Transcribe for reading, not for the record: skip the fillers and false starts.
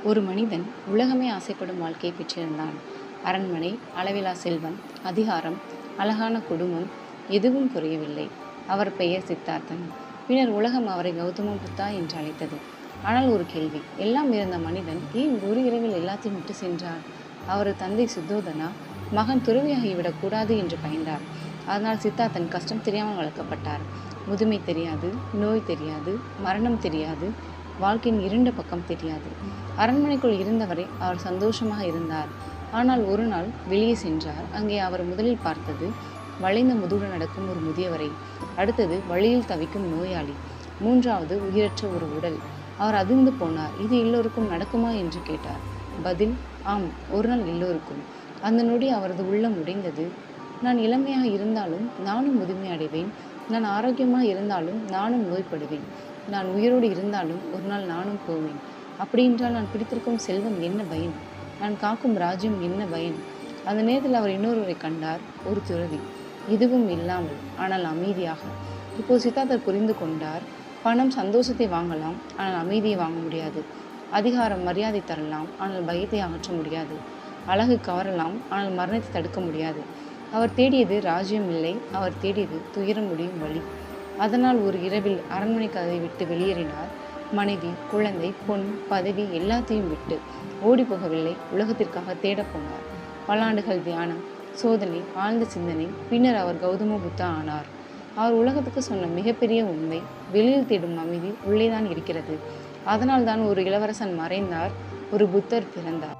ஒரு மனிதன் உலகமே ஆசைப்படும் வாழ்க்கையை பெற்றிருந்தான். அரண்மனை, அளவிலா செல்வம், அதிகாரம், அழகான குடும்பம், எதுவும் குறையவில்லை. அவர் பெயர் சித்தார்த்தன். பின்னர் உலகம் அவரை கௌதம புத்தா என்று அழைத்தது. ஆனால் ஒரு கேள்வி, எல்லாம் இருந்த மனிதன் ஏன் ஒரு இரவில் எல்லாத்தையும் விட்டு சென்றார்? அவரது தந்தை சுத்தோதனா மகன் துறவியாகிவிடக் கூடாது என்று பயந்தார். அதனால் சித்தார்த்தன் கஷ்டம் தெரியாமல் வளர்க்கப்பட்டார். முதுமை தெரியாது, நோய் தெரியாது, மரணம் தெரியாது, வாழ்க்கையின் இருண்ட பக்கம் தெரியாது. அரண்மனைக்குள் இருந்தவரை அவர் சந்தோஷமாக இருந்தார். ஆனால் ஒரு நாள் வெளியே சென்றார். அங்கே அவர் முதலில் பார்த்தது வளைந்த முதுகுடன் நடக்கும் ஒரு முதியவரை, அடுத்தது வழியில் தவிக்கும் நோயாளி, மூன்றாவது உயிரற்ற ஒரு உடல். அவர் அதிர்ந்து போனார். இது எல்லோருக்கும் நடக்குமா என்று கேட்டார். பதில், ஆம், ஒரு நாள் எல்லோருக்கும். அந்த நொடி அவரது உள்ளம் உடைந்தது. நான் இளமையாக இருந்தாலும் நானும் முதுமை அடைவேன். நான் ஆரோக்கியமாக இருந்தாலும் நானும் நோய்படுவேன். நான் உயிரோடு இருந்தாலும் ஒரு நாள் நானும் போவேன். அப்படியென்றால் நான் பிடித்திருக்கும் செல்வம் என்ன பயன்? நான் காக்கும் ராஜ்யம் என்ன பயன்? அந்த நேரத்தில் அவர் இன்னொருவரை கண்டார், ஒரு துறவி. எதுவும் இல்லாமல், ஆனால் அமைதியாக. இப்போது சித்தார்த்தர் புரிந்து கொண்டார். பணம் சந்தோஷத்தை வாங்கலாம், ஆனால் அமைதியை வாங்க முடியாது. அதிகாரம் மரியாதை தரலாம், ஆனால் பயத்தை அகற்ற முடியாது. அழகு கவரலாம், ஆனால் மரணத்தை தடுக்க முடியாது. அவர் தேடியது ராஜ்யம் இல்லை, அவர் தேடியது துயரம் முடியும் வழி. அதனால் ஒரு இரவில் அரண்மனை கதவை விட்டு வெளியேறினார். மனைவி, குழந்தை, பொன், பதவி எல்லாத்தையும் விட்டு ஓடி போகவில்லை, உலகத்திற்காக தேடப் போனார். பல ஆண்டுகள் தியானம், சோதனை, ஆழ்ந்த சிந்தனை, பின்னர் அவர் கௌதம புத்தா ஆனார். அவர் உலகத்துக்கு சொன்ன மிகப்பெரிய உண்மை, வெளியில் தேடும் அமைதி உள்ளேதான் இருக்கிறது. அதனால் தான் ஒரு இளவரசன் மறைந்தார், ஒரு புத்தர் பிறந்தார்.